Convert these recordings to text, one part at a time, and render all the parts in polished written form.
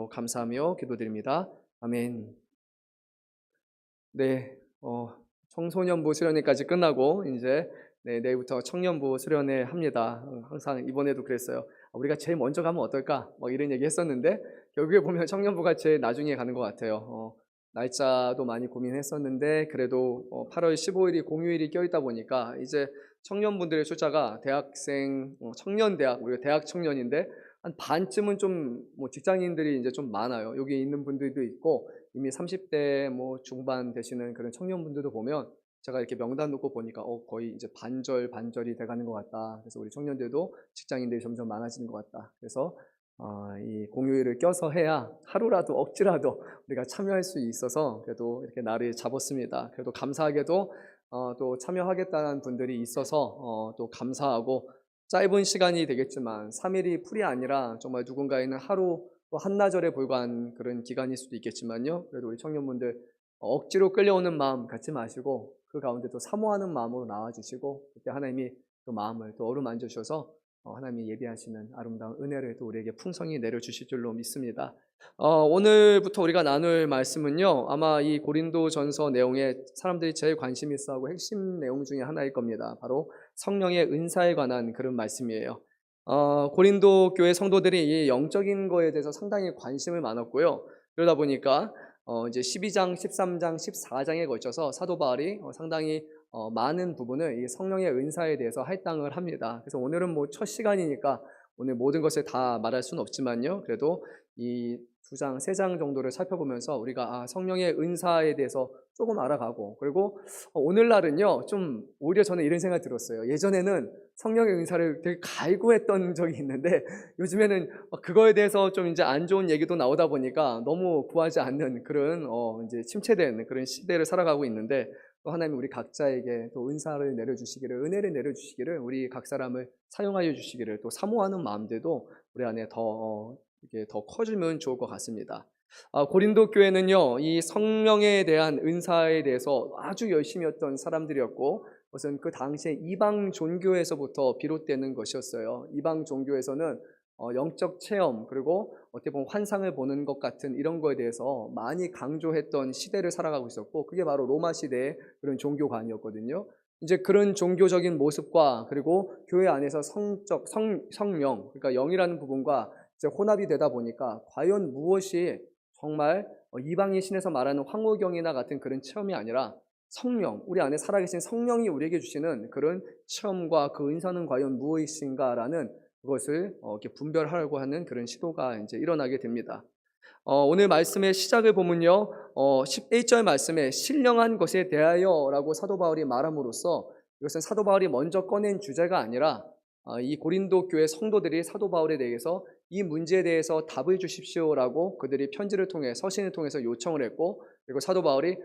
감사하며 기도드립니다. 아멘. 네, 청소년부 수련회까지 끝나고 이제 내일부터 청년부 수련회 합니다. 항상 이번에도 그랬어요. 우리가 제일 먼저 가면 어떨까? 이런 얘기 했었는데 결국에 보면 청년부가 제일 나중에 가는 것 같아요. 날짜도 많이 고민했었는데 그래도 8월 15일이 공휴일이 껴있다 보니까 이제 청년분들의 숫자가 대학생, 청년대학, 우리가 대학 청년인데 한 반쯤은 좀 직장인들이 이제 좀 많아요. 여기 있는 분들도 있고 이미 30대 중반 되시는 그런 청년분들도 보면 제가 이렇게 명단 놓고 보니까 거의 이제 반절이 돼가는 것 같다. 그래서 우리 청년들도 직장인들이 점점 많아지는 것 같다. 그래서 이 공휴일을 껴서 해야 하루라도 억지라도 우리가 참여할 수 있어서 그래도 이렇게 날을 잡았습니다. 그래도 감사하게도 또 참여하겠다는 분들이 있어서 또 감사하고, 짧은 시간이 되겠지만 3일이 풀이 아니라 정말 누군가에는 하루 또 한나절에 불과한 그런 기간일 수도 있겠지만요, 그래도 우리 청년분들 억지로 끌려오는 마음 갖지 마시고 그 가운데 또 사모하는 마음으로 나와주시고, 그때 하나님이 그 마음을 또 어루만져 주셔서 하나님이 예비하시는 아름다운 은혜를 또 우리에게 풍성히 내려주실 줄로 믿습니다. 오늘부터 우리가 나눌 말씀은요, 아마 이 고린도전서 내용에 사람들이 제일 관심 있어하고 핵심 내용 중에 하나일 겁니다. 바로 성령의 은사에 관한 그런 말씀이에요. 고린도 교회 성도들이 이 영적인 거에 대해서 상당히 관심을 많았고요. 그러다 보니까 이제 12장, 13장, 14장에 걸쳐서 사도 바울이 상당히 많은 부분을 이 성령의 은사에 대해서 할당을 합니다. 그래서 오늘은 첫 시간이니까 오늘 모든 것을 다 말할 수는 없지만요, 그래도 이 2장, 3장 정도를 살펴보면서 우리가 성령의 은사에 대해서 조금 알아가고, 그리고 오늘날은요, 좀 오히려 저는 이런 생각이 들었어요. 예전에는 성령의 은사를 되게 갈구했던 적이 있는데 요즘에는 그거에 대해서 좀 이제 안 좋은 얘기도 나오다 보니까 너무 구하지 않는 그런 이제 침체된 그런 시대를 살아가고 있는데, 또 하나님 우리 각자에게 또 은사를 내려주시기를, 은혜를 내려주시기를, 우리 각 사람을 사용하여 주시기를 또 사모하는 마음들도 우리 안에 이게 더 커지면 좋을 것 같습니다. 고린도 교회는요, 이 성령에 대한 은사에 대해서 아주 열심히 했던 사람들이었고, 그것은 그 당시에 이방 종교에서부터 비롯되는 것이었어요. 이방 종교에서는 영적 체험, 그리고 어떻게 보면 환상을 보는 것 같은 이런 거에 대해서 많이 강조했던 시대를 살아가고 있었고, 그게 바로 로마 시대의 그런 종교관이었거든요. 이제 그런 종교적인 모습과 그리고 교회 안에서 성령, 그러니까 영이라는 부분과 이제 혼합이 되다 보니까 과연 무엇이 정말 이방인 신에서 말하는 황홀경이나 같은 그런 체험이 아니라 성령, 우리 안에 살아계신 성령이 우리에게 주시는 그런 체험과 그 은사는 과연 무엇인가라는 그것을 이렇게 분별하려고 하는 그런 시도가 이제 일어나게 됩니다. 오늘 말씀의 시작을 보면요, 11절 말씀에 신령한 것에 대하여라고 사도 바울이 말함으로써, 이것은 사도 바울이 먼저 꺼낸 주제가 아니라 이 고린도 교회 성도들이 사도 바울에 대해서 이 문제에 대해서 답을 주십시오라고 그들이 편지를 통해, 서신을 통해서 요청을 했고, 그리고 사도 바울이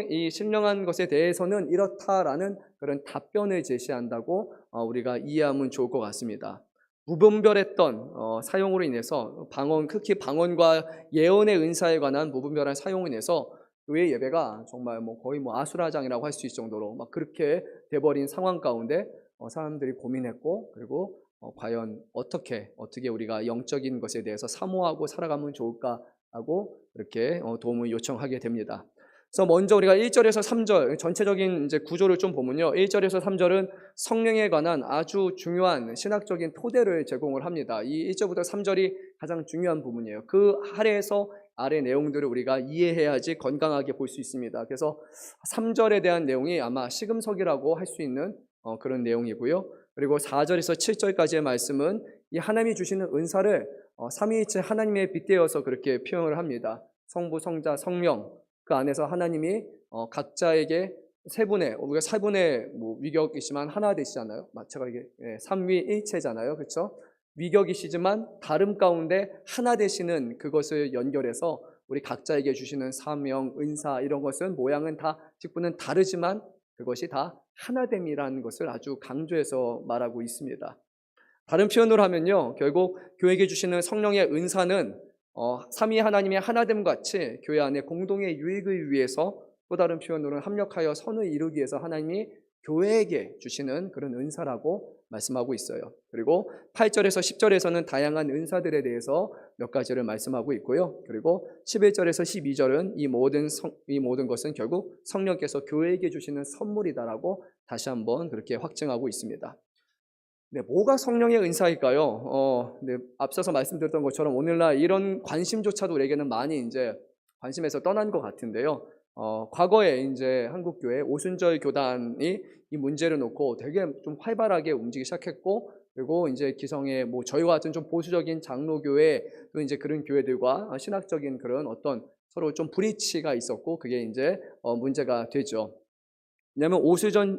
이 신령한 것에 대해서는 이렇다라는 그런 답변을 제시한다고 우리가 이해하면 좋을 것 같습니다. 무분별했던 사용으로 인해서 특히 방언과 예언의 은사에 관한 무분별한 사용으로 인해서 교회 예배가 정말 거의 아수라장이라고 할 수 있을 정도로 막 그렇게 돼버린 상황 가운데 사람들이 고민했고, 그리고 과연 어떻게 우리가 영적인 것에 대해서 사모하고 살아가면 좋을까라고 이렇게 도움을 요청하게 됩니다. 그래서 먼저 우리가 1절에서 3절 전체적인 이제 구조를 좀 보면요, 1절에서 3절은 성령에 관한 아주 중요한 신학적인 토대를 제공을 합니다. 이 1절부터 3절이 가장 중요한 부분이에요. 그 아래에서 아래 내용들을 우리가 이해해야지 건강하게 볼 수 있습니다. 그래서 3절에 대한 내용이 아마 시금석이라고 할 수 있는 그런 내용이고요. 그리고 4절에서 7절까지의 말씀은 이 하나님이 주시는 은사를 삼위일체 하나님에 빗대어서 그렇게 표현을 합니다. 성부, 성자, 성령, 그 안에서 하나님이 각자에게 우리가 세 분의 위격이지만 하나 되시잖아요. 마찬가지 삼위일체잖아요, 그렇죠? 위격이시지만 다름 가운데 하나 되시는 그것을 연결해서 우리 각자에게 주시는 사명, 은사, 이런 것은 모양은 다, 직분은 다르지만 그것이 다 하나됨이라는 것을 아주 강조해서 말하고 있습니다. 다른 표현으로 하면요, 결국 교회에게 주시는 성령의 은사는 삼위 하나님의 하나됨 같이 교회 안에 공동의 유익을 위해서, 또 다른 표현으로는 합력하여 선을 이루기 위해서 하나님이 교회에게 주시는 그런 은사라고 말씀하고 있어요. 그리고 8절에서 10절에서는 다양한 은사들에 대해서 몇 가지를 말씀하고 있고요. 그리고 11절에서 12절은 이 모든 것은 결국 성령께서 교회에게 주시는 선물이다라고 다시 한번 그렇게 확증하고 있습니다. 네, 뭐가 성령의 은사일까요? 네, 앞서서 말씀드렸던 것처럼 오늘날 이런 관심조차도 우리에게는 많이 이제 관심에서 떠난 것 같은데요. 과거에 이제 한국교회 오순절 교단이 이 문제를 놓고 되게 좀 활발하게 움직이기 시작했고, 그리고 이제 기성의 뭐 저희와 같은 좀 보수적인 장로교회 또 이제 그런 교회들과 신학적인 그런 어떤 서로 좀 불이치가 있었고, 그게 이제 문제가 되죠. 왜냐하면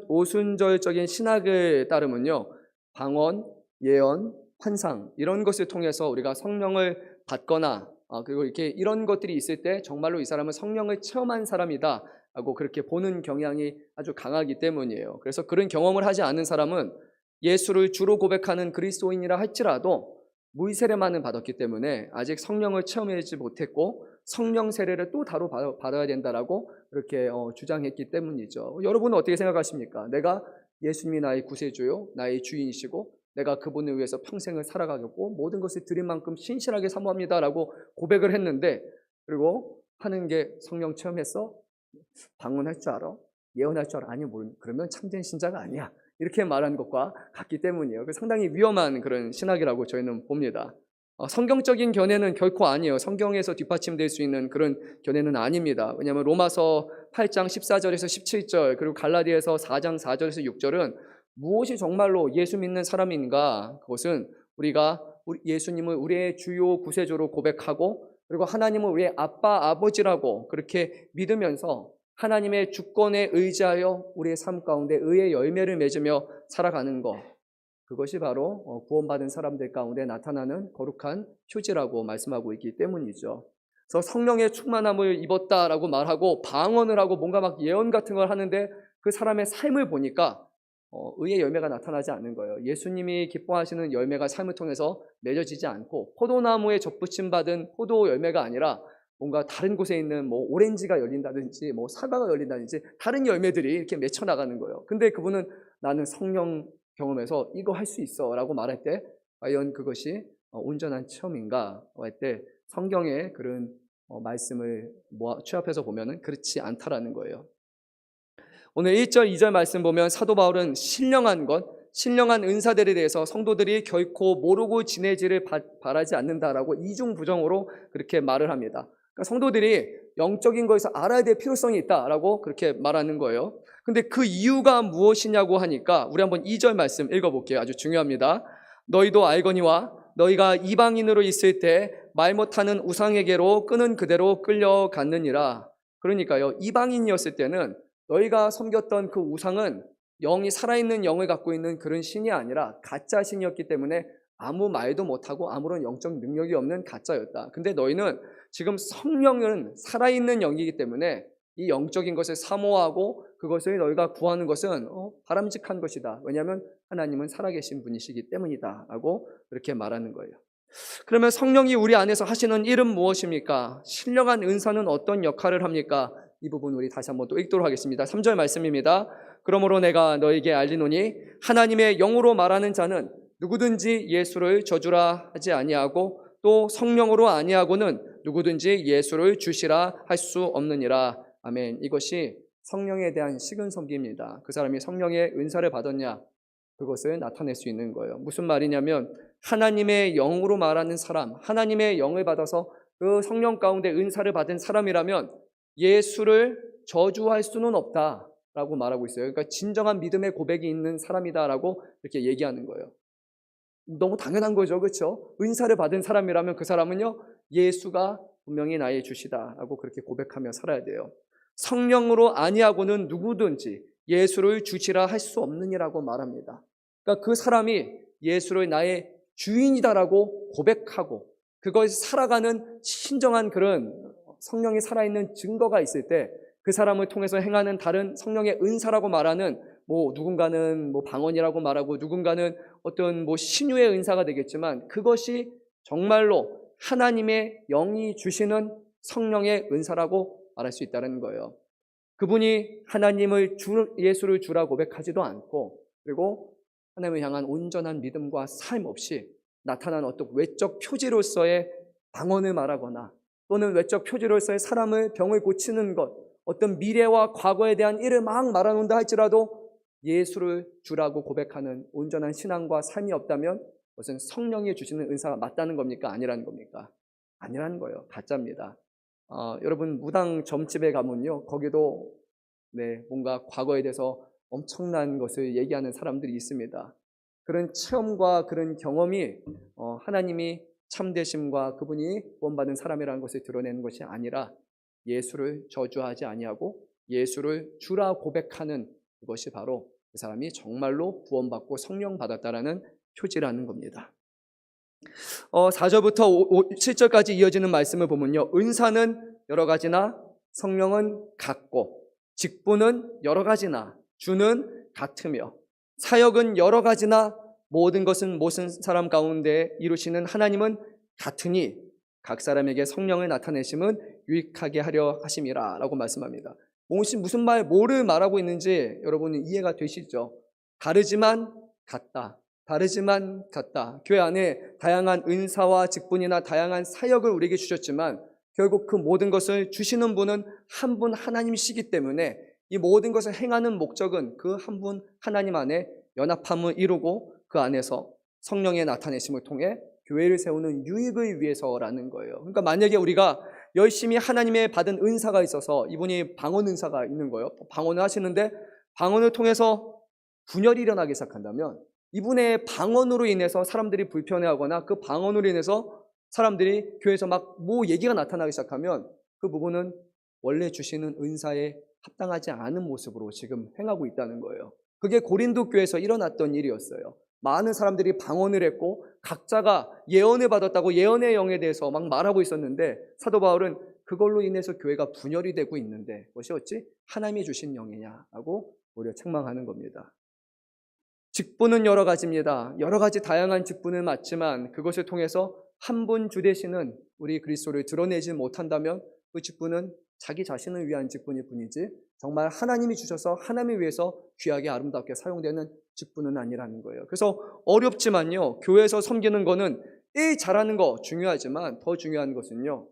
오순절적인 신학을 따르면요, 방언, 예언, 환상 이런 것을 통해서 우리가 성령을 받거나 그리고 이렇게 이런 것들이 있을 때 정말로 이 사람은 성령을 체험한 사람이다 라고 그렇게 보는 경향이 아주 강하기 때문이에요. 그래서 그런 경험을 하지 않은 사람은 예수를 주로 고백하는 그리스도인이라 할지라도 물 세례만은 받았기 때문에 아직 성령을 체험하지 못했고 성령 세례를 또 따로 받아야 된다라고 그렇게 주장했기 때문이죠. 여러분은 어떻게 생각하십니까? 내가 예수님이 나의 구세주요, 나의 주인이시고 내가 그분을 위해서 평생을 살아가겠고 모든 것을 드릴 만큼 신실하게 사모합니다라고 고백을 했는데, 그리고 하는 게 성령 체험했어? 방언할 줄 알아? 예언할 줄 알아? 아니, 그러면 참된 신자가 아니야. 이렇게 말하는 것과 같기 때문이에요. 상당히 위험한 그런 신학이라고 저희는 봅니다. 성경적인 견해는 결코 아니에요. 성경에서 뒷받침될 수 있는 그런 견해는 아닙니다. 왜냐하면 로마서 8장 14절에서 17절 그리고 갈라디아서 4장 4절에서 6절은 무엇이 정말로 예수 믿는 사람인가? 그것은 우리가 예수님을 우리의 주요 구세주로 고백하고 그리고 하나님을 우리의 아빠, 아버지라고 그렇게 믿으면서 하나님의 주권에 의지하여 우리의 삶 가운데 의의 열매를 맺으며 살아가는 것, 그것이 바로 구원받은 사람들 가운데 나타나는 거룩한 표지라고 말씀하고 있기 때문이죠. 그래서 성령의 충만함을 입었다라고 말하고 방언을 하고 뭔가 막 예언 같은 걸 하는데 그 사람의 삶을 보니까 의의 열매가 나타나지 않는 거예요. 예수님이 기뻐하시는 열매가 삶을 통해서 맺어지지 않고 포도나무에 접붙임 받은 포도 열매가 아니라 뭔가 다른 곳에 있는 뭐 오렌지가 열린다든지 뭐 사과가 열린다든지 다른 열매들이 이렇게 맺혀 나가는 거예요. 근데 그분은 나는 성령 경험해서 이거 할 수 있어 라고 말할 때 과연 그것이 온전한 체험인가 할 때 성경의 그런 말씀을 취합해서 보면은 그렇지 않다라는 거예요. 오늘 1절, 2절 말씀 보면 사도 바울은 신령한 신령한 은사들에 대해서 성도들이 결코 모르고 지내지를 바라지 않는다라고 이중부정으로 그렇게 말을 합니다. 그러니까 성도들이 영적인 것에서 알아야 될 필요성이 있다라고 그렇게 말하는 거예요. 근데 그 이유가 무엇이냐고 하니까 우리 한번 2절 말씀 읽어볼게요. 아주 중요합니다. 너희도 알거니와 너희가 이방인으로 있을 때 말 못하는 우상에게로 끄는 그대로 끌려갔느니라. 그러니까요, 이방인이었을 때는 너희가 섬겼던 그 우상은 영이 살아있는 영을 갖고 있는 그런 신이 아니라 가짜 신이었기 때문에 아무 말도 못하고 아무런 영적 능력이 없는 가짜였다. 근데 너희는 지금 성령은 살아있는 영이기 때문에 이 영적인 것을 사모하고 그것을 너희가 구하는 것은 바람직한 것이다. 왜냐하면 하나님은 살아계신 분이시기 때문이다 라고 그렇게 말하는 거예요. 그러면 성령이 우리 안에서 하시는 일은 무엇입니까? 신령한 은사는 어떤 역할을 합니까? 이 부분 우리 다시 한번 또 읽도록 하겠습니다. 3절 말씀입니다. 그러므로 내가 너에게 알리노니 하나님의 영으로 말하는 자는 누구든지 예수를 저주라 하지 아니하고 또 성령으로 아니하고는 누구든지 예수를 주시라 할 수 없느니라. 아멘. 이것이 성령에 대한 식은섬기입니다. 그 사람이 성령의 은사를 받았냐, 그것을 나타낼 수 있는 거예요. 무슨 말이냐면 하나님의 영으로 말하는 사람, 하나님의 영을 받아서 그 성령 가운데 은사를 받은 사람이라면 예수를 저주할 수는 없다라고 말하고 있어요. 그러니까 진정한 믿음의 고백이 있는 사람이다라고 이렇게 얘기하는 거예요. 너무 당연한 거죠, 그렇죠? 은사를 받은 사람이라면 그 사람은요, 예수가 분명히 나의 주시다라고 그렇게 고백하며 살아야 돼요. 성령으로 아니하고는 누구든지 예수를 주시라 할 수 없느니라고 말합니다. 그러니까 그 사람이 예수를 나의 주인이다라고 고백하고 그걸 살아가는 신정한 그런 성령이 살아있는 증거가 있을 때 그 사람을 통해서 행하는 다른 성령의 은사라고 말하는 누군가는 방언이라고 말하고 누군가는 어떤 신유의 은사가 되겠지만 그것이 정말로 하나님의 영이 주시는 성령의 은사라고 말할 수 있다는 거예요. 그분이 하나님을 예수를 주라 고백하지도 않고 그리고 하나님을 향한 온전한 믿음과 삶 없이 나타난 어떤 외적 표지로서의 방언을 말하거나 또는 외적 표지로서의 사람을 병을 고치는 것, 어떤 미래와 과거에 대한 일을 막 말하는다 할지라도 예수를 주라고 고백하는 온전한 신앙과 삶이 없다면 그것은 성령이 주시는 은사가 맞다는 겁니까? 아니라는 겁니까? 아니라는 거예요. 가짜입니다. 여러분 무당 점집에 가면요, 거기도 뭔가 과거에 대해서 엄청난 것을 얘기하는 사람들이 있습니다. 그런 체험과 그런 경험이 하나님이 참되심과 그분이 구원받은 사람이라는 것을 드러내는 것이 아니라 예수를 저주하지 아니하고 예수를 주라 고백하는 그것이 바로 그 사람이 정말로 구원받고 성령 받았다라는 표지라는 겁니다. 4절부터 7절까지 이어지는 말씀을 보면요, 은사는 여러 가지나 성령은 같고 직분은 여러 가지나 주는 같으며 사역은 여러 가지나 모든 것은 모든 사람 가운데 이루시는 하나님은 같으니 각 사람에게 성령을 나타내심은 유익하게 하려 하심이라 라고 말씀합니다. 무슨 뭐를 말하고 있는지 여러분은 이해가 되시죠? 다르지만 같다. 다르지만 같다. 교회 안에 다양한 은사와 직분이나 다양한 사역을 우리에게 주셨지만 결국 그 모든 것을 주시는 분은 한 분 하나님이시기 때문에 이 모든 것을 행하는 목적은 그 한 분 하나님 안에 연합함을 이루고 그 안에서 성령의 나타내심을 통해 교회를 세우는 유익을 위해서라는 거예요. 그러니까 만약에 우리가 열심히 하나님의 받은 은사가 있어서 이분이 방언 은사가 있는 거예요. 방언을 하시는데 방언을 통해서 분열이 일어나기 시작한다면 이분의 방언으로 인해서 사람들이 불편해하거나 그 방언으로 인해서 사람들이 교회에서 막 뭐 얘기가 나타나기 시작하면 그 부분은 원래 주시는 은사에 합당하지 않은 모습으로 지금 행하고 있다는 거예요. 그게 고린도 교회에서 일어났던 일이었어요. 많은 사람들이 방언을 했고 각자가 예언을 받았다고 예언의 영에 대해서 막 말하고 있었는데 사도 바울은 그걸로 인해서 교회가 분열이 되고 있는데 그것이 어찌 하나님이 주신 영이냐라고 오히려 책망하는 겁니다. 직분은 여러 가지입니다. 여러 가지 다양한 직분을 맡지만 그것을 통해서 한 분 주 되시는 우리 그리스도를 드러내지 못한다면 그 직분은 자기 자신을 위한 직분일 뿐이지 정말 하나님이 주셔서 하나님을 위해서 귀하게 아름답게 사용되는 직분은 아니라는 거예요. 그래서 어렵지만요, 교회에서 섬기는 거는 일 잘하는 거 중요하지만 더 중요한 것은요,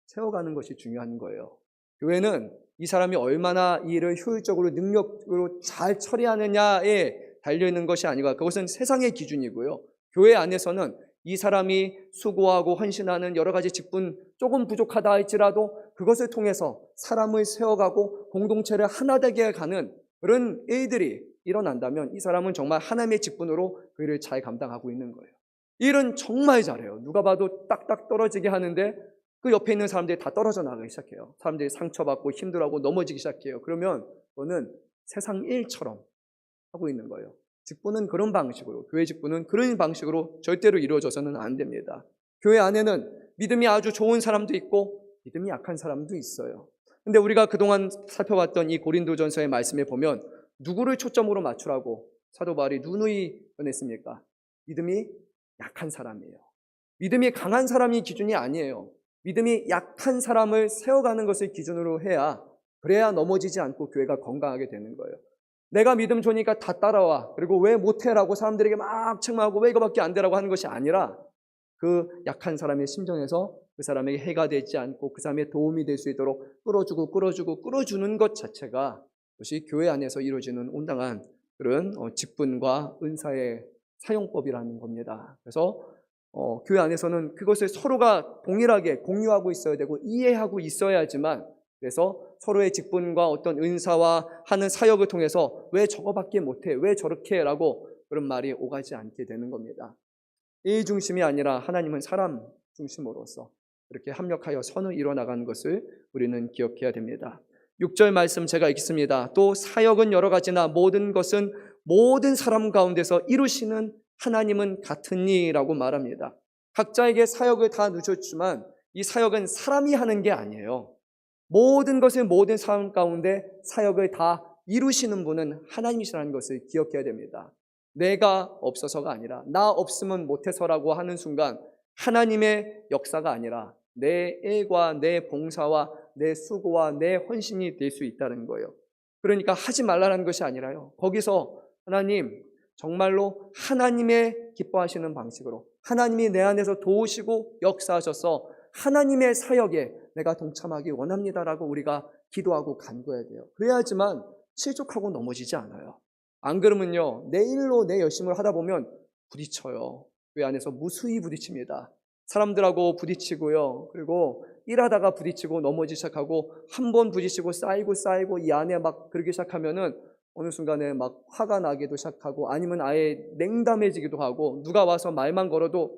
세워가는 것이 중요한 거예요. 교회는 이 사람이 얼마나 이 일을 효율적으로 능력으로 잘 처리하느냐에 달려있는 것이 아니고 그것은 세상의 기준이고요. 교회 안에서는 이 사람이 수고하고 헌신하는 여러 가지 직분 조금 부족하다 할지라도 그것을 통해서 사람을 세워가고 공동체를 하나 되게 가는 그런 일들이 일어난다면 이 사람은 정말 하나님의 직분으로 그 일을 잘 감당하고 있는 거예요. 일은 정말 잘해요. 누가 봐도 딱딱 떨어지게 하는데 그 옆에 있는 사람들이 다 떨어져 나가기 시작해요. 사람들이 상처받고 힘들어하고 넘어지기 시작해요. 그러면 그거는 세상 일처럼 하고 있는 거예요. 직분은 그런 방식으로, 교회 직분은 그런 방식으로 절대로 이루어져서는 안 됩니다. 교회 안에는 믿음이 아주 좋은 사람도 있고 믿음이 약한 사람도 있어요. 근데 우리가 그동안 살펴봤던 이 고린도전서의 말씀에 보면 누구를 초점으로 맞추라고 사도 바울이 누누이 권했습니까? 믿음이 약한 사람이에요. 믿음이 강한 사람이 기준이 아니에요. 믿음이 약한 사람을 세워가는 것을 기준으로 그래야 넘어지지 않고 교회가 건강하게 되는 거예요. 내가 믿음 좋으니까 다 따라와. 그리고 왜 못해라고 사람들에게 막 책망하고 왜 이거밖에 안 되라고 하는 것이 아니라 그 약한 사람의 심정에서 그 사람에게 해가 되지 않고 그 사람의 도움이 될 수 있도록 끌어주는 것 자체가 그것이 교회 안에서 이루어지는 온당한 그런 직분과 은사의 사용법이라는 겁니다. 그래서 교회 안에서는 그것을 서로가 동일하게 공유하고 있어야 되고 이해하고 있어야지만 그래서 서로의 직분과 어떤 은사와 하는 사역을 통해서 왜 저거밖에 못해? 왜 저렇게? 라고 그런 말이 오가지 않게 되는 겁니다. 일 중심이 아니라 하나님은 사람 중심으로서 이렇게 합력하여 선을 이뤄나가는 것을 우리는 기억해야 됩니다. 6절 말씀 제가 읽습니다. 또 사역은 여러 가지나 모든 것은 모든 사람 가운데서 이루시는 하나님은 같으니 라고 말합니다. 각자에게 사역을 다 누셨지만 이 사역은 사람이 하는 게 아니에요. 모든 것을 모든 사람 가운데 사역을 다 이루시는 분은 하나님이시라는 것을 기억해야 됩니다. 내가 없어서가 아니라 나 없으면 못해서라고 하는 순간 하나님의 역사가 아니라 내 일과 내 봉사와 내 수고와 내 헌신이 될 수 있다는 거예요. 그러니까 하지 말라는 것이 아니라요, 거기서 하나님 정말로 하나님의 기뻐하시는 방식으로 하나님이 내 안에서 도우시고 역사하셔서 하나님의 사역에 내가 동참하기 원합니다라고 우리가 기도하고 간구해야 돼요. 그래야지만 실족하고 넘어지지 않아요. 안 그러면요, 내 일로 내 열심을 하다 보면 부딪혀요. 교회 안에서 무수히 부딪힙니다. 사람들하고 부딪히고요. 그리고 일하다가 부딪히고 넘어지기 시작하고 한 번 부딪히고 쌓이고 이 안에 막 그러기 시작하면은 어느 순간에 막 화가 나기도 시작하고 아니면 아예 냉담해지기도 하고 누가 와서 말만 걸어도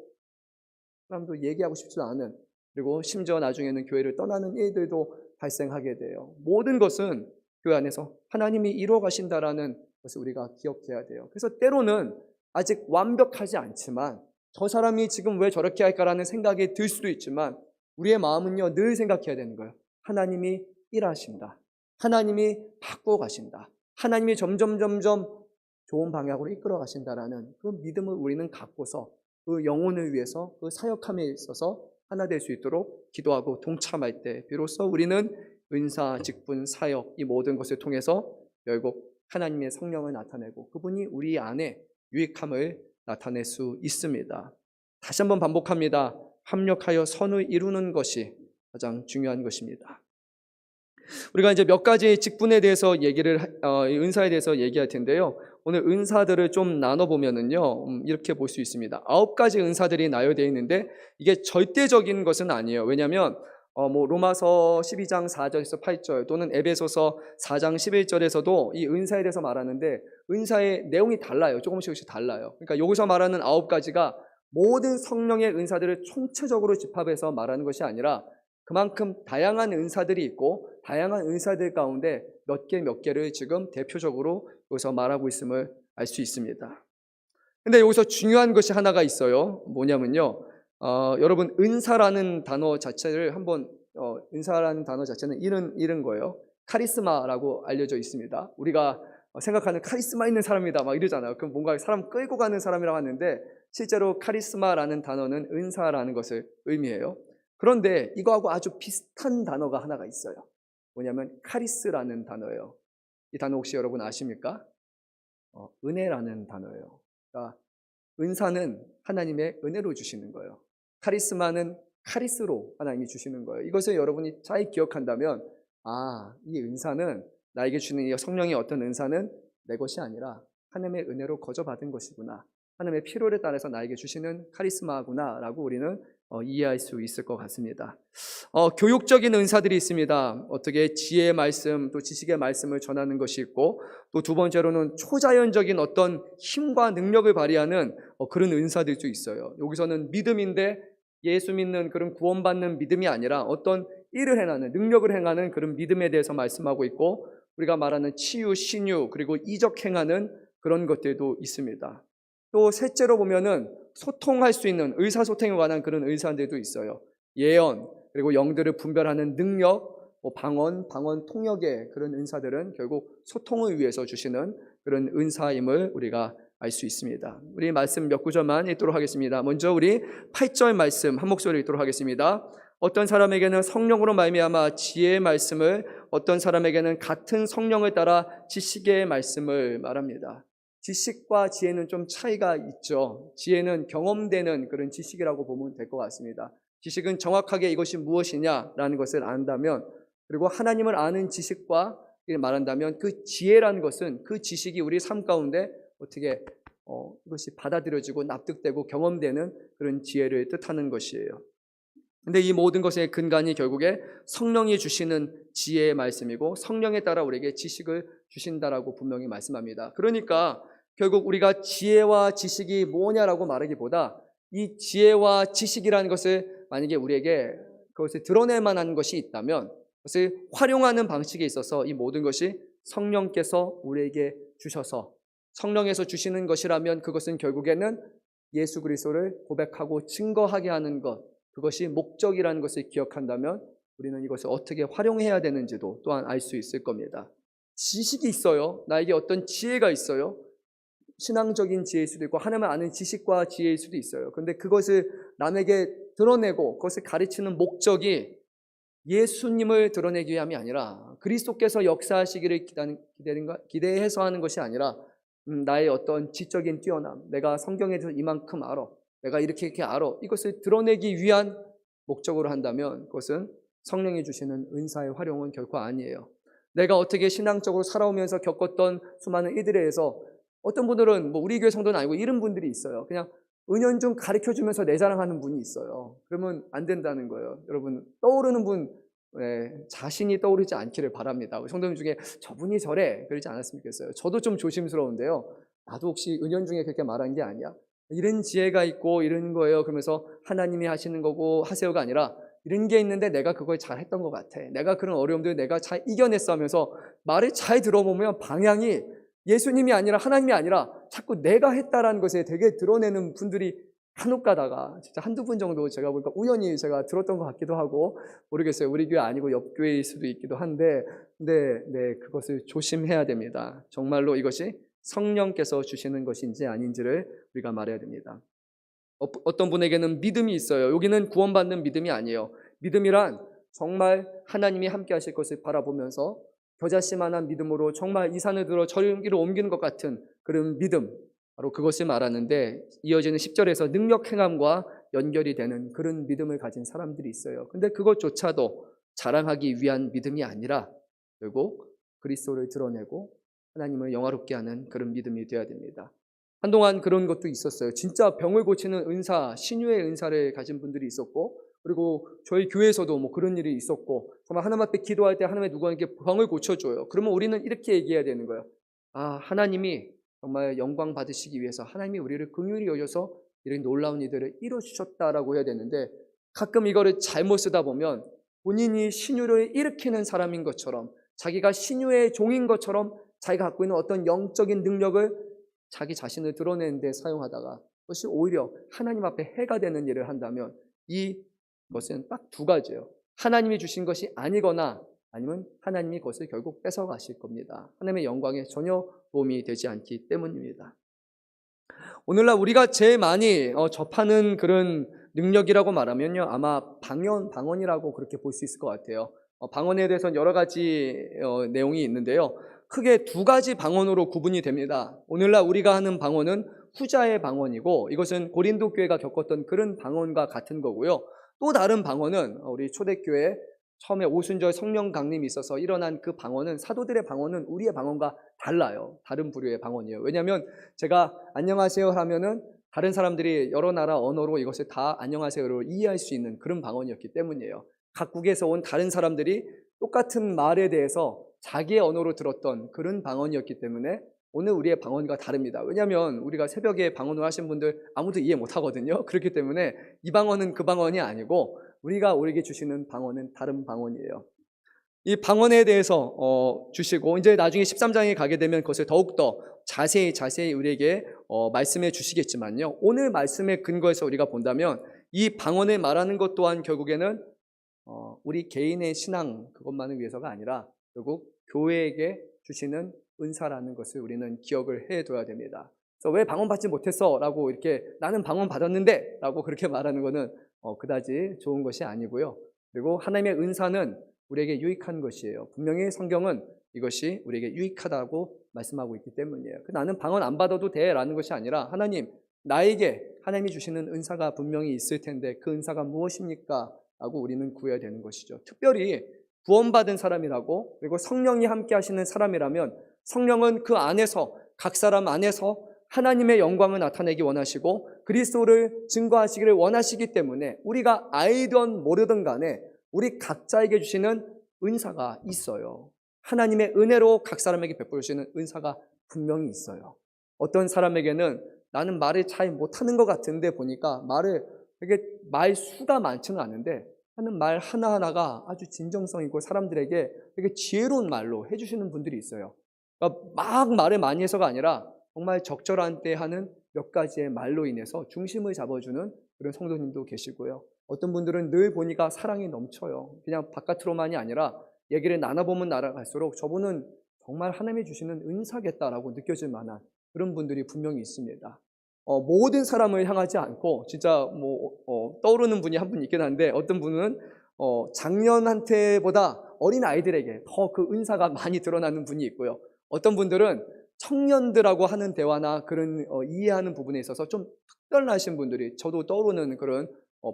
사람도 얘기하고 싶지도 않은, 그리고 심지어 나중에는 교회를 떠나는 일들도 발생하게 돼요. 모든 것은 교회 안에서 하나님이 이루어 가신다라는 것을 우리가 기억해야 돼요. 그래서 때로는 아직 완벽하지 않지만 저 사람이 지금 왜 저렇게 할까라는 생각이 들 수도 있지만 우리의 마음은요, 늘 생각해야 되는 거예요. 하나님이 일하신다. 하나님이 바꿔 가신다. 하나님이 점점 좋은 방향으로 이끌어 가신다라는 그 믿음을 우리는 갖고서 그 영혼을 위해서 그 사역함에 있어서 하나 될 수 있도록 기도하고 동참할 때 비로소 우리는 은사, 직분, 사역 이 모든 것을 통해서 결국 하나님의 성령을 나타내고 그분이 우리 안에 유익함을 나타낼 수 있습니다. 다시 한번 반복합니다. 합력하여 선을 이루는 것이 가장 중요한 것입니다. 우리가 이제 몇 가지 직분에 대해서 은사에 대해서 얘기할 텐데요. 오늘 은사들을 좀 나눠보면은요, 이렇게 볼 수 있습니다. 9가지 은사들이 나열되어 있는데 이게 절대적인 것은 아니에요. 왜냐하면 로마서 12장 4절에서 8절 또는 에베소서 4장 11절에서도 이 은사에 대해서 말하는데 은사의 내용이 달라요. 조금씩 달라요. 그러니까 여기서 말하는 9가지가 모든 성령의 은사들을 총체적으로 집합해서 말하는 것이 아니라 그만큼 다양한 은사들이 있고 다양한 은사들 가운데 몇 개를 지금 대표적으로 여기서 말하고 있음을 알 수 있습니다. 근데 여기서 중요한 것이 하나가 있어요. 뭐냐면요, 여러분 은사라는 단어 자체를 한번 은사라는 단어 자체는 이런 거예요. 카리스마라고 알려져 있습니다. 우리가 생각하는 카리스마 있는 사람이다 막 이러잖아요. 그럼 뭔가 사람 끌고 가는 사람이라고 하는데 실제로 카리스마라는 단어는 은사라는 것을 의미해요. 그런데 이거하고 아주 비슷한 단어가 하나가 있어요. 뭐냐면 카리스라는 단어예요. 이 단어 혹시 여러분 아십니까? 은혜라는 단어예요. 그러니까 은사는 하나님의 은혜로 주시는 거예요. 카리스마는 카리스로 하나님이 주시는 거예요. 이것을 여러분이 잘 기억한다면 이 은사는 나에게 주는 이 성령의 어떤 은사는 내 것이 아니라 하나님의 은혜로 거저받은 것이구나. 하나님의 필요에 따라서 나에게 주시는 카리스마구나 라고 우리는 이해할 수 있을 것 같습니다. 교육적인 은사들이 있습니다. 어떻게 지혜의 말씀 또 지식의 말씀을 전하는 것이 있고 또 두 번째로는 초자연적인 어떤 힘과 능력을 발휘하는 그런 은사들도 있어요. 여기서는 믿음인데 예수 믿는 그런 구원받는 믿음이 아니라 어떤 일을 행하는 능력을 행하는 그런 믿음에 대해서 말씀하고 있고 우리가 말하는 치유, 신유 그리고 이적 행하는 그런 것들도 있습니다. 또 셋째로 보면은 소통할 수 있는 의사소통에 관한 그런 은사들도 있어요. 예언, 그리고 영들을 분별하는 능력, 방언 통역의 그런 은사들은 결국 소통을 위해서 주시는 그런 은사임을 우리가 알 수 있습니다. 우리 말씀 몇 구절만 읽도록 하겠습니다. 먼저 우리 8절 말씀 한 목소리로 읽도록 하겠습니다. 어떤 사람에게는 성령으로 말미암아 지혜의 말씀을, 어떤 사람에게는 같은 성령을 따라 지식의 말씀을 말합니다. 지식과 지혜는 좀 차이가 있죠. 지혜는 경험되는 그런 지식이라고 보면 될 것 같습니다. 지식은 정확하게 이것이 무엇이냐라는 것을 안다면, 그리고 하나님을 아는 지식과 말한다면 그 지혜라는 것은 그 지식이 우리 삶 가운데 어떻게 이것이 받아들여지고 납득되고 경험되는 그런 지혜를 뜻하는 것이에요. 근데 이 모든 것의 근간이 결국에 성령이 주시는 지혜의 말씀이고 성령에 따라 우리에게 지식을 주신다라고 분명히 말씀합니다. 그러니까 결국 우리가 지혜와 지식이 뭐냐라고 말하기보다 이 지혜와 지식이라는 것을 만약에 우리에게 그것을 드러낼 만한 것이 있다면 그것을 활용하는 방식에 있어서 이 모든 것이 성령께서 우리에게 주셔서 성령에서 주시는 것이라면 그것은 결국에는 예수 그리스도를 고백하고 증거하게 하는 것, 그것이 목적이라는 것을 기억한다면 우리는 이것을 어떻게 활용해야 되는지도 또한 알 수 있을 겁니다. 지식이 있어요. 나에게 어떤 지혜가 있어요. 신앙적인 지혜일 수도 있고 하나님을 아는 지식과 지혜일 수도 있어요. 그런데 그것을 남에게 드러내고 그것을 가르치는 목적이 예수님을 드러내기 위함이 아니라 그리스도께서 역사하시기를 기대해서 하는 것이 아니라 나의 어떤 지적인 뛰어남, 내가 성경에 대해서 이만큼 알아, 내가 이렇게 알아, 이것을 드러내기 위한 목적으로 한다면 그것은 성령이 주시는 은사의 활용은 결코 아니에요. 내가 어떻게 신앙적으로 살아오면서 겪었던 수많은 이들에 의해서 어떤 분들은 뭐 우리 교회 성도는 아니고 이런 분들이 있어요. 그냥 은연중 가르쳐주면서 내 자랑하는 분이 있어요. 그러면 안 된다는 거예요. 여러분, 떠오르는 분, 자신이 떠오르지 않기를 바랍니다. 성도님 중에 저분이 저래 그러지 않았으면 좋겠어요. 저도 좀 조심스러운데요. 나도 혹시 은연중에 그렇게 말한 게 아니야? 이런 지혜가 있고 이런 거예요. 그러면서 하나님이 하시는 거고 하세요가 아니라 이런 게 있는데 내가 그걸 잘 했던 것 같아. 내가 그런 어려움들 내가 잘 이겨냈어 하면서 말을 잘 들어보면 방향이 예수님이 아니라 하나님이 아니라 자꾸 내가 했다라는 것에 되게 드러내는 분들이 간혹 가다가 진짜 한두 분 정도 제가 보니까 우연히 제가 들었던 것 같기도 하고 모르겠어요. 우리 교회 아니고 옆 교회일 수도 있기도 한데 네, 그것을 조심해야 됩니다. 정말로 이것이 성령께서 주시는 것인지 아닌지를 우리가 말해야 됩니다. 어떤 분에게는 믿음이 있어요. 여기는 구원받는 믿음이 아니에요. 믿음이란 정말 하나님이 함께 하실 것을 바라보면서 겨자씨만한 믿음으로 정말 이 산을 들어 저기로 옮기는 것 같은 그런 믿음, 바로 그것을 말하는데 이어지는 10절에서 능력 행함과 연결이 되는 그런 믿음을 가진 사람들이 있어요. 근데 그것조차도 자랑하기 위한 믿음이 아니라 결국 그리스도를 드러내고 하나님을 영화롭게 하는 그런 믿음이 되어야 됩니다. 한동안 그런 것도 있었어요. 진짜 병을 고치는 은사, 신유의 은사를 가진 분들이 있었고, 그리고 저희 교회에서도 뭐 그런 일이 있었고, 정말 하나님 앞에 기도할 때 하나님의 누구에게 병을 고쳐줘요. 그러면 우리는 이렇게 얘기해야 되는 거예요. 하나님이 정말 영광 받으시기 위해서 하나님이 우리를 긍휼히 여겨서 이런 놀라운 일들을 이뤄주셨다라고 해야 되는데, 가끔 이거를 잘못 쓰다 보면 본인이 신유를 일으키는 사람인 것처럼, 자기가 신유의 종인 것처럼 자기가 갖고 있는 어떤 영적인 능력을 자기 자신을 드러내는 데 사용하다가 그것이 오히려 하나님 앞에 해가 되는 일을 한다면 이것은 딱 두 가지예요. 하나님이 주신 것이 아니거나 아니면 하나님이 그것을 결국 뺏어가실 겁니다. 하나님의 영광에 전혀 도움이 되지 않기 때문입니다. 오늘날 우리가 제일 많이 접하는 그런 능력이라고 말하면요, 아마 방언이라고 그렇게 볼 수 있을 것 같아요. 방언에 대해서는 여러 가지 내용이 있는데요, 크게 두 가지 방언으로 구분이 됩니다. 오늘날 우리가 하는 방언은 후자의 방언이고, 이것은 고린도 교회가 겪었던 그런 방언과 같은 거고요. 또 다른 방언은 우리 초대교회 처음에 오순절 성령 강림이 있어서 일어난 그 방언은, 사도들의 방언은 우리의 방언과 달라요. 다른 부류의 방언이에요. 왜냐하면 제가 안녕하세요 하면은 다른 사람들이 여러 나라 언어로 이것을 다 안녕하세요를 이해할 수 있는 그런 방언이었기 때문이에요. 각국에서 온 다른 사람들이 똑같은 말에 대해서 자기의 언어로 들었던 그런 방언이었기 때문에 오늘 우리의 방언과 다릅니다. 왜냐하면 우리가 새벽에 방언을 하신 분들 아무도 이해 못하거든요. 그렇기 때문에 이 방언은 그 방언이 아니고 우리가 우리에게 주시는 방언은 다른 방언이에요. 이 방언에 대해서 주시고, 이제 나중에 13장에 가게 되면 그것을 더욱더 자세히 우리에게 말씀해 주시겠지만요, 오늘 말씀의 근거에서 우리가 본다면 이 방언을 말하는 것 또한 결국에는 우리 개인의 신앙 그것만을 위해서가 아니라 결국 교회에게 주시는 은사라는 것을 우리는 기억을 해둬야 됩니다. 그래서 왜 방언 받지 못했어? 라고 이렇게 나는 방언 받았는데 라고 그렇게 말하는 것은 그다지 좋은 것이 아니고요. 그리고 하나님의 은사는 우리에게 유익한 것이에요. 분명히 성경은 이것이 우리에게 유익하다고 말씀하고 있기 때문이에요. 나는 방언 안 받아도 돼 라는 것이 아니라 하나님, 나에게 하나님이 주시는 은사가 분명히 있을 텐데 그 은사가 무엇입니까? 라고 우리는 구해야 되는 것이죠. 특별히 구원받은 사람이라고, 그리고 성령이 함께 하시는 사람이라면 성령은 그 안에서, 각 사람 안에서 하나님의 영광을 나타내기 원하시고 그리스도를 증거하시기를 원하시기 때문에 우리가 알든 모르든 간에 우리 각자에게 주시는 은사가 있어요. 하나님의 은혜로 각 사람에게 베풀시는 은사가 분명히 있어요. 어떤 사람에게는 나는 말을 잘 못하는 것 같은데 보니까 되게 말 수가 많지는 않은데 하는 말 하나하나가 아주 진정성 있고 사람들에게 되게 지혜로운 말로 해주시는 분들이 있어요. 그러니까 막 말을 많이 해서가 아니라 정말 적절한 때 하는 몇 가지의 말로 인해서 중심을 잡아주는 그런 성도님도 계시고요. 어떤 분들은 늘 보니까 사랑이 넘쳐요. 그냥 바깥으로만이 아니라 얘기를 나눠보면 나아갈수록 저분은 정말 하나님이 주시는 은사겠다라고 느껴질 만한 그런 분들이 분명히 있습니다. 모든 사람을 향하지 않고 진짜 떠오르는 분이 한 분 있긴 한데, 어떤 분은 장년한테보다 어린 아이들에게 더 그 은사가 많이 드러나는 분이 있고요. 어떤 분들은 청년들하고 하는 대화나 그런 이해하는 부분에 있어서 좀 특별하신 분들이 저도 떠오르는 그런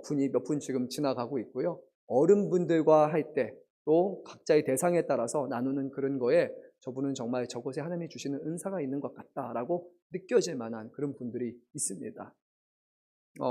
분이 몇 분 지금 지나가고 있고요. 어른분들과 할 때 또 각자의 대상에 따라서 나누는 그런 거에 저분은 정말 저곳에 하나님이 주시는 은사가 있는 것 같다라고 느껴질 만한 그런 분들이 있습니다.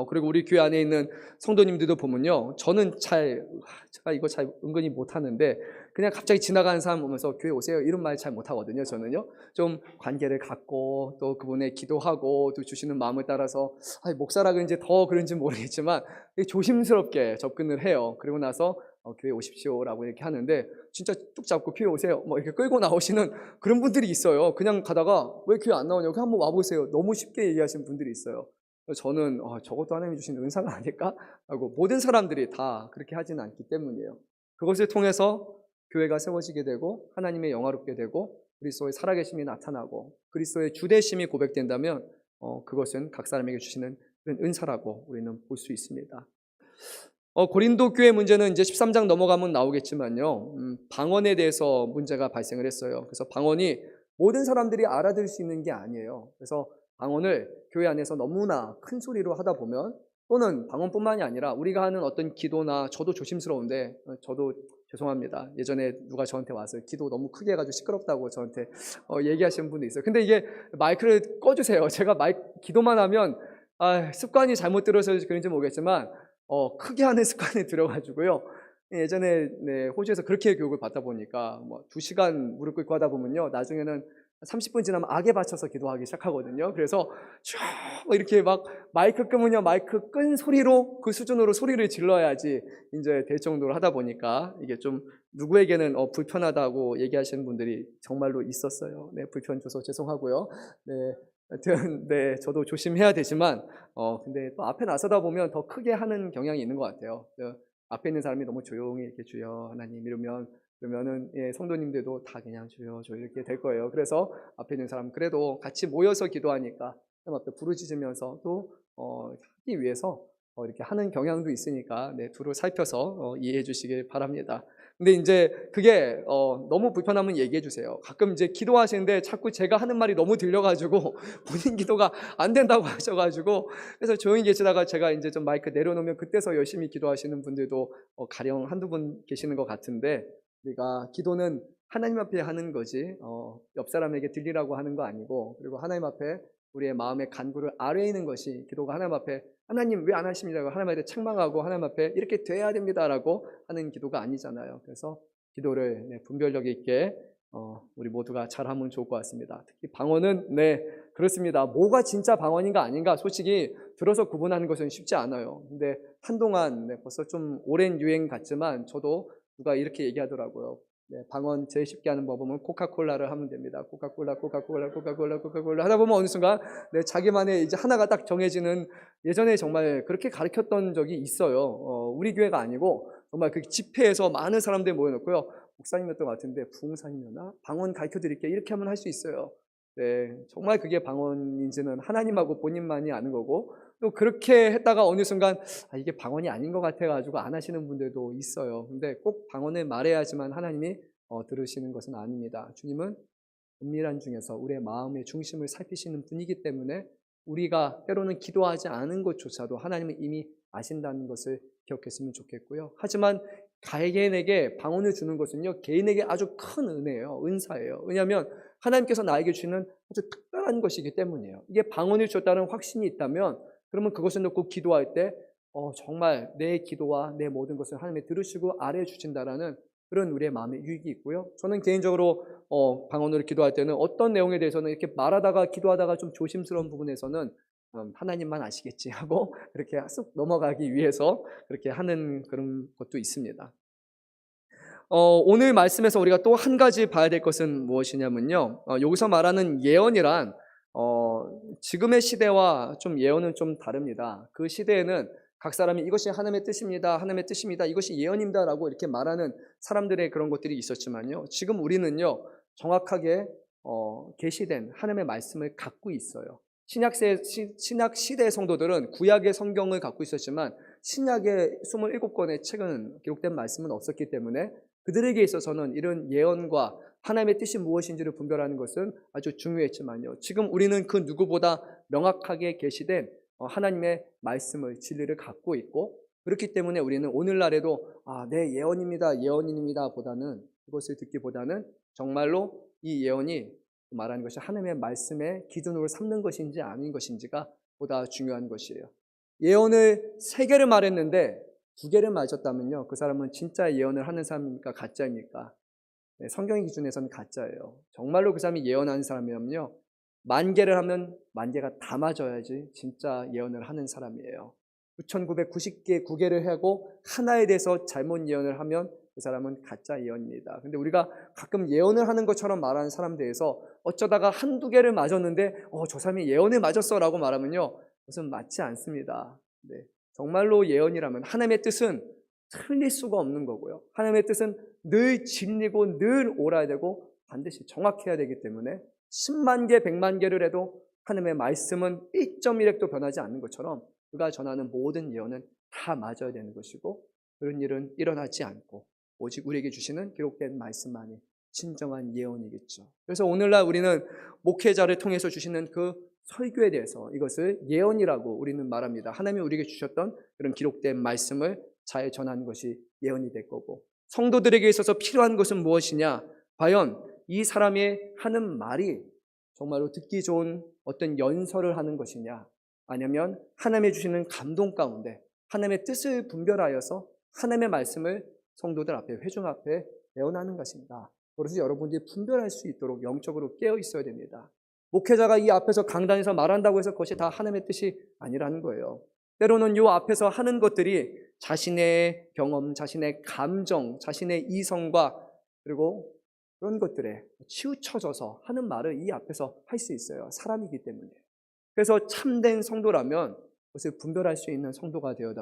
그리고 우리 교회 안에 있는 성도님들도 보면요. 저는 제가 이거 잘 은근히 못하는데, 그냥 갑자기 지나가는 사람 보면서 교회 오세요 이런 말 잘 못하거든요, 저는요. 좀 관계를 갖고 또 그분의 기도하고 또 주시는 마음을 따라서, 목사라 그런지 더 그런지 모르겠지만 되게 조심스럽게 접근을 해요. 그리고 나서 교회 오십시오라고 이렇게 하는데, 진짜 뚝 잡고 교회 오세요 뭐 이렇게 끌고 나오시는 그런 분들이 있어요. 그냥 가다가 왜 교회 안 나오냐고 한번 와보세요. 너무 쉽게 얘기하시는 분들이 있어요. 저는 저것도 하나님이 주신 은사가 아닐까? 하고, 모든 사람들이 다 그렇게 하지는 않기 때문이에요. 그것을 통해서 교회가 세워지게 되고 하나님의 영화롭게 되고 그리스도의 살아계심이 나타나고 그리스도의 주되심이 고백된다면 그것은 각 사람에게 주시는 그런 은사라고 우리는 볼 수 있습니다. 고린도 교회 문제는 이제 13장 넘어가면 나오겠지만요. 방언에 대해서 문제가 발생을 했어요. 그래서 방언이 모든 사람들이 알아들을 수 있는 게 아니에요. 그래서 방언을 교회 안에서 너무나 큰 소리로 하다 보면, 또는 방언뿐만이 아니라 우리가 하는 어떤 기도나, 저도 조심스러운데, 저도 죄송합니다. 예전에 누가 저한테 와서 기도 너무 크게 해가지고 시끄럽다고 저한테 얘기하시는 분도 있어요. 근데 이게 마이크를 꺼주세요. 제가 기도만 하면 습관이 잘못 들어서 그런지 모르겠지만 크게 하는 습관이 들어가지고요. 예전에 호주에서 그렇게 교육을 받다 보니까 2시간 무릎 꿇고 하다 보면요, 나중에는 30분 지나면 악에 받쳐서 기도하기 시작하거든요. 그래서 쭉 이렇게 막 마이크 끄면요, 마이크 끈 소리로 그 수준으로 소리를 질러야지 이제 될 정도로 하다 보니까 이게 좀 누구에게는 불편하다고 얘기하시는 분들이 정말로 있었어요. 네, 불편 줘서 죄송하고요. 네, 하여튼 저도 조심해야 되지만 근데 또 앞에 나서다 보면 더 크게 하는 경향이 있는 것 같아요. 앞에 있는 사람이 너무 조용히 이렇게 주여 하나님 그러면은 성도님들도 다 그냥 주여 이렇게 될 거예요. 그래서 앞에 있는 사람 그래도 같이 모여서 기도하니까 하나님 앞에 부르짖으면서 또 하기 위해서 이렇게 하는 경향도 있으니까 두루 살펴서 이해해 주시길 바랍니다. 근데 이제 그게 너무 불편하면 얘기해 주세요. 가끔 이제 기도하시는데 자꾸 제가 하는 말이 너무 들려가지고 본인 기도가 안 된다고 하셔가지고, 그래서 조용히 계시다가 제가 이제 좀 마이크 내려놓으면 그때서 열심히 기도하시는 분들도 가령 한두 분 계시는 것 같은데, 우리가 기도는 하나님 앞에 하는 거지 옆 사람에게 들리라고 하는 거 아니고, 그리고 하나님 앞에 우리의 마음의 간구를 아뢰는 것이 기도가 하나님 앞에 하나님 왜 안 하십니까? 하나님한테 책망하고 하나님 앞에 이렇게 돼야 됩니다라고 하는 기도가 아니잖아요. 그래서 기도를 분별력 있게 우리 모두가 잘하면 좋을 것 같습니다. 특히 방언은 그렇습니다. 뭐가 진짜 방언인가 아닌가 솔직히 들어서 구분하는 것은 쉽지 않아요. 근데 한동안 벌써 좀 오랜 유행 같지만 저도 누가 이렇게 얘기하더라고요. 방언 제일 쉽게 하는 법은 코카콜라를 하면 됩니다. 코카콜라 하다 보면 어느 순간 자기만의 이제 하나가 딱 정해지는, 예전에 정말 그렇게 가르쳤던 적이 있어요. 우리 교회가 아니고 정말 그 집회에서 많은 사람들이 모여놓고요. 목사님이었던 것 같은데 부흥사님이었나? 방언 가르쳐 드릴게요. 이렇게 하면 할 수 있어요. 정말 그게 방언인지는 하나님하고 본인만이 아는 거고, 또 그렇게 했다가 어느 순간 이게 방언이 아닌 것 같아가지고 안 하시는 분들도 있어요. 근데 꼭 방언을 말해야지만 하나님이 들으시는 것은 아닙니다. 주님은 은밀한 중에서 우리의 마음의 중심을 살피시는 분이기 때문에 우리가 때로는 기도하지 않은 것조차도 하나님은 이미 아신다는 것을 기억했으면 좋겠고요. 하지만 개인에게 방언을 주는 것은요, 개인에게 아주 큰 은혜예요. 은사예요. 왜냐하면 하나님께서 나에게 주는 아주 특별한 것이기 때문이에요. 이게 방언을 줬다는 확신이 있다면, 그러면 그것을 놓고 기도할 때 정말 내 기도와 내 모든 것을 하나님이 들으시고 아뢰 주신다라는 그런 우리의 마음의 유익이 있고요. 저는 개인적으로 방언으로 기도할 때는 어떤 내용에 대해서는 이렇게 말하다가 기도하다가 좀 조심스러운 부분에서는 하나님만 아시겠지 하고 그렇게 쑥 넘어가기 위해서 그렇게 하는 그런 것도 있습니다. 오늘 말씀에서 우리가 또 한 가지 봐야 될 것은 무엇이냐면요, 여기서 말하는 예언이란 지금의 시대와 좀 예언은 좀 다릅니다. 그 시대에는 각 사람이 이것이 하나님의 뜻입니다, 하나님의 뜻입니다, 이것이 예언입니다 라고 이렇게 말하는 사람들의 그런 것들이 있었지만요, 지금 우리는요 정확하게 계시된 하나님의 말씀을 갖고 있어요. 신약 시대의 성도들은 구약의 성경을 갖고 있었지만 신약의 27권의 책은 기록된 말씀은 없었기 때문에 그들에게 있어서는 이런 예언과 하나님의 뜻이 무엇인지를 분별하는 것은 아주 중요했지만요. 지금 우리는 그 누구보다 명확하게 계시된 하나님의 말씀을, 진리를 갖고 있고, 그렇기 때문에 우리는 오늘날에도 네, 예언입니다, 예언입니다 보다는, 그것을 듣기보다는 정말로 이 예언이 말하는 것이 하나님의 말씀의 기준으로 삼는 것인지 아닌 것인지가 보다 중요한 것이에요. 예언을 3개를 말했는데 2개를 맞았다면요, 그 사람은 진짜 예언을 하는 사람입니까, 가짜입니까? 네, 성경의 기준에서는 가짜예요. 정말로 그 사람이 예언하는 사람이라면요, 10,000개를 하면 10,000개가 다 맞아야지 진짜 예언을 하는 사람이에요. 9,990개 9개를 하고 하나에 대해서 잘못 예언을 하면 그 사람은 가짜 예언입니다. 근데 우리가 가끔 예언을 하는 것처럼 말하는 사람 대해서 어쩌다가 1-2개를 맞았는데 저 사람이 예언을 맞았어 라고 말하면요, 그것은 맞지 않습니다. 네, 정말로 예언이라면 하나님의 뜻은 틀릴 수가 없는 거고요, 하나님의 뜻은 늘 진리고 늘 옳아야 되고 반드시 정확해야 되기 때문에 10만 개, 100만 개를 해도 하나님의 말씀은 1.1획도 변하지 않는 것처럼 그가 전하는 모든 예언은 다 맞아야 되는 것이고, 그런 일은 일어나지 않고 오직 우리에게 주시는 기록된 말씀만이 진정한 예언이겠죠. 그래서 오늘날 우리는 목회자를 통해서 주시는 그 설교에 대해서 이것을 예언이라고 우리는 말합니다. 하나님이 우리에게 주셨던 그런 기록된 말씀을 잘 전하는 것이 예언이 될 거고, 성도들에게 있어서 필요한 것은 무엇이냐? 과연 이 사람이 하는 말이 정말로 듣기 좋은 어떤 연설을 하는 것이냐, 아니면 하나님이 주시는 감동 가운데 하나님의 뜻을 분별하여서 하나님의 말씀을 성도들 앞에, 회중 앞에 예언하는 것인가. 그래서 여러분들이 분별할 수 있도록 영적으로 깨어 있어야 됩니다. 목회자가 이 앞에서 강단에서 말한다고 해서 그것이 다 하나님의 뜻이 아니라는 거예요. 때로는 이 앞에서 하는 것들이 자신의 경험, 자신의 감정, 자신의 이성과 그리고 그런 것들에 치우쳐져서 하는 말을 이 앞에서 할 수 있어요. 사람이기 때문에. 그래서 참된 성도라면 그것을 분별할 수 있는 성도가 되어야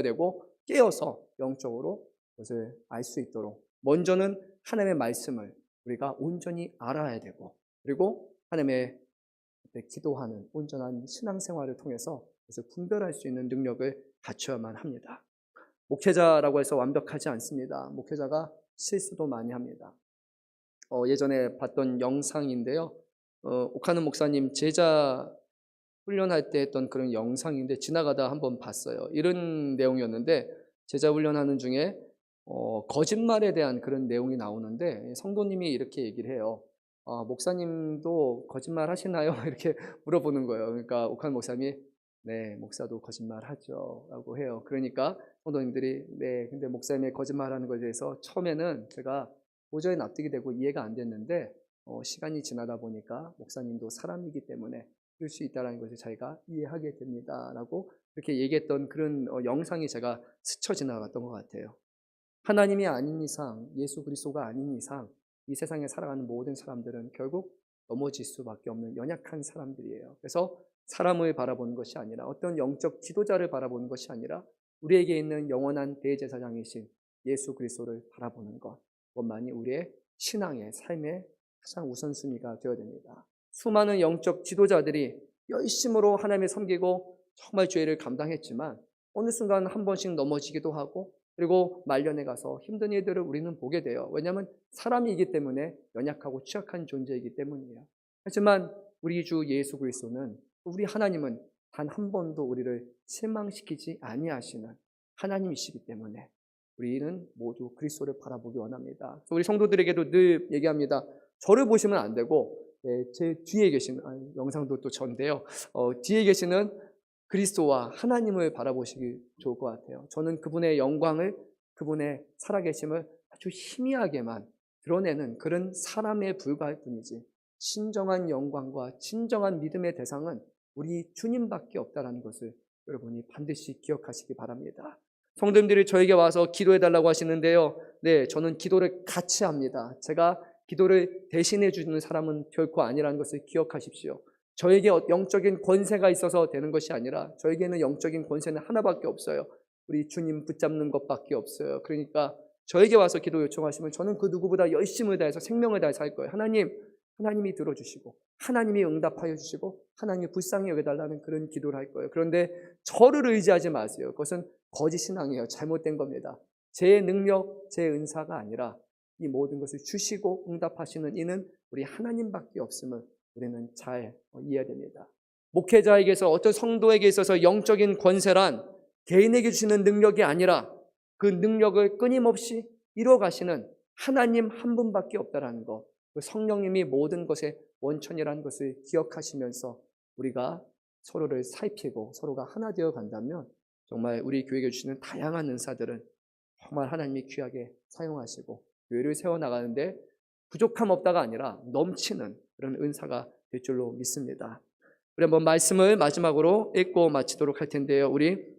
되고 깨어서 영적으로 그것을 알 수 있도록 먼저는 하나님의 말씀을 우리가 온전히 알아야 되고, 그리고 하나님의 기도하는 온전한 신앙생활을 통해서 그것을 분별할 수 있는 능력을 갖춰야만 합니다. 목회자라고 해서 완벽하지 않습니다. 목회자가 실수도 많이 합니다. 예전에 봤던 영상인데요, 옥하는 목사님 제자 훈련할 때 했던 그런 영상인데 지나가다 한번 봤어요. 이런 내용이었는데, 제자 훈련하는 중에 거짓말에 대한 그런 내용이 나오는데 성도님이 이렇게 얘기를 해요. 목사님도 거짓말 하시나요? 이렇게 물어보는 거예요. 그러니까 옥한 목사님이 네, 목사도 거짓말 하죠 라고 해요. 그러니까 성도님들이 네, 근데 목사님의 거짓말하는 것에 대해서 처음에는 제가 도저히 납득이 되고 이해가 안 됐는데 시간이 지나다 보니까 목사님도 사람이기 때문에 그럴 수 있다는 것을 자기가 이해하게 됩니다 라고 이렇게 얘기했던 그런 영상이 제가 스쳐 지나갔던 것 같아요. 하나님이 아닌 이상, 예수 그리스도가 아닌 이상 이 세상에 살아가는 모든 사람들은 결국 넘어질 수밖에 없는 연약한 사람들이에요. 그래서 사람을 바라보는 것이 아니라, 어떤 영적 지도자를 바라보는 것이 아니라 우리에게 있는 영원한 대제사장이신 예수 그리스도를 바라보는 것, 그것만이 우리의 신앙의 삶의 가장 우선순위가 되어야 됩니다. 수많은 영적 지도자들이 열심으로 하나님을 섬기고 정말 죄를 감당했지만 어느 순간 한 번씩 넘어지기도 하고, 그리고 말년에 가서 힘든 일들을 우리는 보게 돼요. 왜냐하면 사람이기 때문에 연약하고 취약한 존재이기 때문이에요. 하지만 우리 주 예수 그리스도는, 우리 하나님은 단 한 번도 우리를 실망시키지 아니하시는 하나님이시기 때문에 우리는 모두 그리스도를 바라보기 원합니다. 우리 성도들에게도 늘 얘기합니다. 저를 보시면 안 되고 제 뒤에 계시는, 영상도 또 전데요, 뒤에 계시는 그리스도와 하나님을 바라보시기 좋을 것 같아요. 저는 그분의 영광을, 그분의 살아계심을 아주 희미하게만 드러내는 그런 사람에 불과할 뿐이지, 진정한 영광과 진정한 믿음의 대상은 우리 주님밖에 없다는 것을 여러분이 반드시 기억하시기 바랍니다. 성도님들이 저에게 와서 기도해달라고 하시는데요, 네, 저는 기도를 같이 합니다. 제가 기도를 대신해 주는 사람은 결코 아니라는 것을 기억하십시오. 저에게 영적인 권세가 있어서 되는 것이 아니라 저에게는 영적인 권세는 하나밖에 없어요. 우리 주님 붙잡는 것밖에 없어요. 그러니까 저에게 와서 기도 요청하시면 저는 그 누구보다 열심을 다해서 생명을 다해서 할 거예요. 하나님, 하나님이 들어주시고 하나님이 응답하여 주시고 하나님이 불쌍히 여겨달라는 그런 기도를 할 거예요. 그런데 저를 의지하지 마세요. 그것은 거짓 신앙이에요. 잘못된 겁니다. 제 능력, 제 은사가 아니라 이 모든 것을 주시고 응답하시는 이는 우리 하나님밖에 없음을 우리는 잘 이해해야 됩니다. 목회자에게서 어떤 성도에게 있어서 영적인 권세란 개인에게 주시는 능력이 아니라 그 능력을 끊임없이 이뤄가시는 하나님 한 분밖에 없다라는 것, 그 성령님이 모든 것의 원천이라는 것을 기억하시면서 우리가 서로를 살피고 서로가 하나 되어 간다면 정말 우리 교회에 주시는 다양한 은사들은 정말 하나님이 귀하게 사용하시고 교회를 세워나가는데 부족함 없다가 아니라 넘치는 그런 은사가 될 줄로 믿습니다. 우리 한번 말씀을 마지막으로 읽고 마치도록 할 텐데요. 우리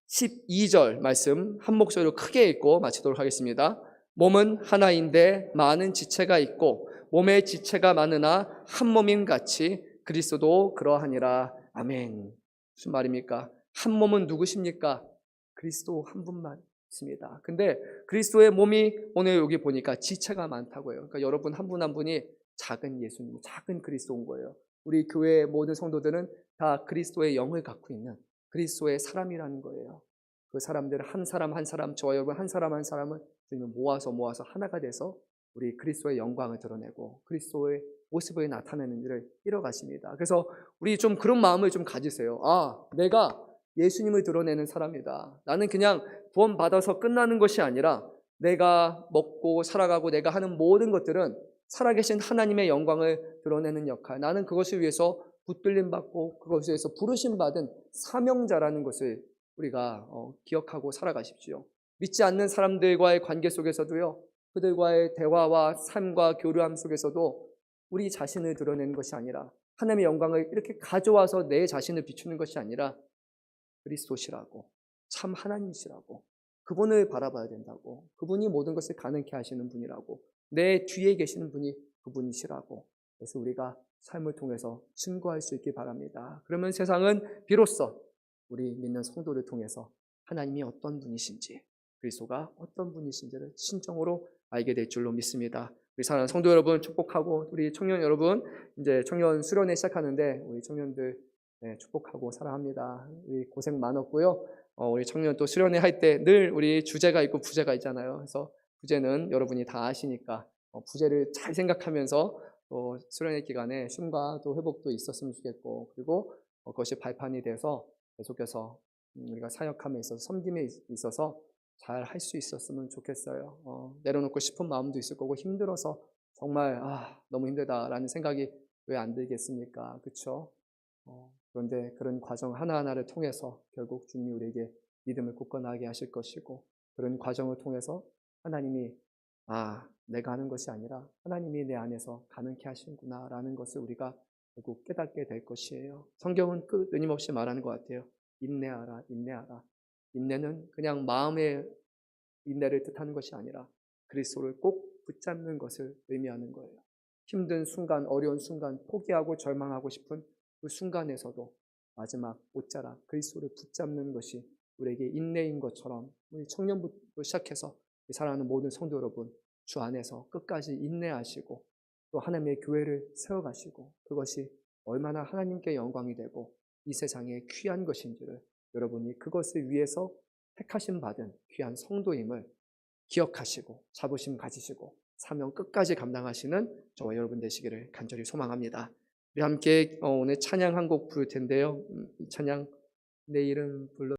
12절 말씀 한 목소리로 크게 읽고 마치도록 하겠습니다. 몸은 하나인데 많은 지체가 있고 몸의 지체가 많으나 한 몸임 같이 그리스도도 그러하니라. 아멘. 무슨 말입니까? 한 몸은 누구십니까? 그리스도 한 분만 있습니다. 근데 그리스도의 몸이 오늘 여기 보니까 지체가 많다고요. 그러니까 여러분 한 분 한 분이 작은 예수님, 작은 그리스도인 거예요. 우리 교회의 모든 성도들은 다 그리스도의 영을 갖고 있는 그리스도의 사람이라는 거예요. 그 사람들 한 사람 한 사람, 저와 여러분 한 사람 한 사람을 모아서 하나가 돼서 우리 그리스도의 영광을 드러내고 그리스도의 모습을 나타내는 일을 이뤄가십니다. 그래서 우리 좀 그런 마음을 좀 가지세요. 아, 내가 예수님을 드러내는 사람이다. 나는 그냥 구원 받아서 끝나는 것이 아니라 내가 먹고 살아가고 내가 하는 모든 것들은 살아계신 하나님의 영광을 드러내는 역할, 나는 그것을 위해서 붙들림 받고 그것을 위해서 부르심 받은 사명자라는 것을 우리가 기억하고 살아가십시오. 믿지 않는 사람들과의 관계 속에서도요, 그들과의 대화와 삶과 교류함 속에서도 우리 자신을 드러내는 것이 아니라 하나님의 영광을 이렇게 가져와서 내 자신을 비추는 것이 아니라 그리스도시라고, 참 하나님이시라고, 그분을 바라봐야 된다고, 그분이 모든 것을 가능케 하시는 분이라고, 내 뒤에 계시는 분이 그분이시라고. 그래서 우리가 삶을 통해서 증거할 수 있기 바랍니다. 그러면 세상은 비로소 우리 믿는 성도를 통해서 하나님이 어떤 분이신지, 그리스도가 어떤 분이신지를 진정으로 알게 될 줄로 믿습니다. 우리 사랑하는 성도 여러분 축복하고, 우리 청년 여러분 이제 청년 수련회 시작하는데 우리 청년들 축복하고 사랑합니다. 우리 고생 많았고요. 우리 청년 또 수련회 할 때 늘 우리 주제가 있고 부제가 있잖아요. 그래서 부제는 여러분이 다 아시니까 부제를 잘 생각하면서 또 수련회 기간에 쉼과 또 회복도 있었으면 좋겠고, 그리고 그것이 발판이 돼서 계속해서 우리가 사역함에 있어서 섬김에 있어서 잘 할 수 있었으면 좋겠어요. 내려놓고 싶은 마음도 있을 거고 힘들어서 정말 너무 힘들다라는 생각이 왜 안 들겠습니까? 그렇죠? 그런데 그런 과정 하나하나를 통해서 결국 주님이 우리에게 믿음을 굳건하게 하실 것이고, 그런 과정을 통해서 하나님이 내가 하는 것이 아니라 하나님이 내 안에서 가능케 하시는구나 라는 것을 우리가 결국 깨닫게 될 것이에요. 성경은 끊임없이 말하는 것 같아요. 인내하라, 인내하라. 인내는 그냥 마음의 인내를 뜻하는 것이 아니라 그리스도를 꼭 붙잡는 것을 의미하는 거예요. 힘든 순간, 어려운 순간, 포기하고 절망하고 싶은 그 순간에서도 마지막 옷자락 그리스도를 붙잡는 것이 우리에게 인내인 것처럼, 우리 청년부터 시작해서 사랑하는 모든 성도 여러분, 주 안에서 끝까지 인내하시고 또 하나님의 교회를 세워가시고 그것이 얼마나 하나님께 영광이 되고 이 세상에 귀한 것인지를 여러분이 그것을 위해서 택하심 받은 귀한 성도임을 기억하시고 자부심 가지시고 사명 끝까지 감당하시는 저와 여러분 되시기를 간절히 소망합니다. 우리 함께 오늘 찬양 한 곡 부를 텐데요. 이 찬양 내 이름 불러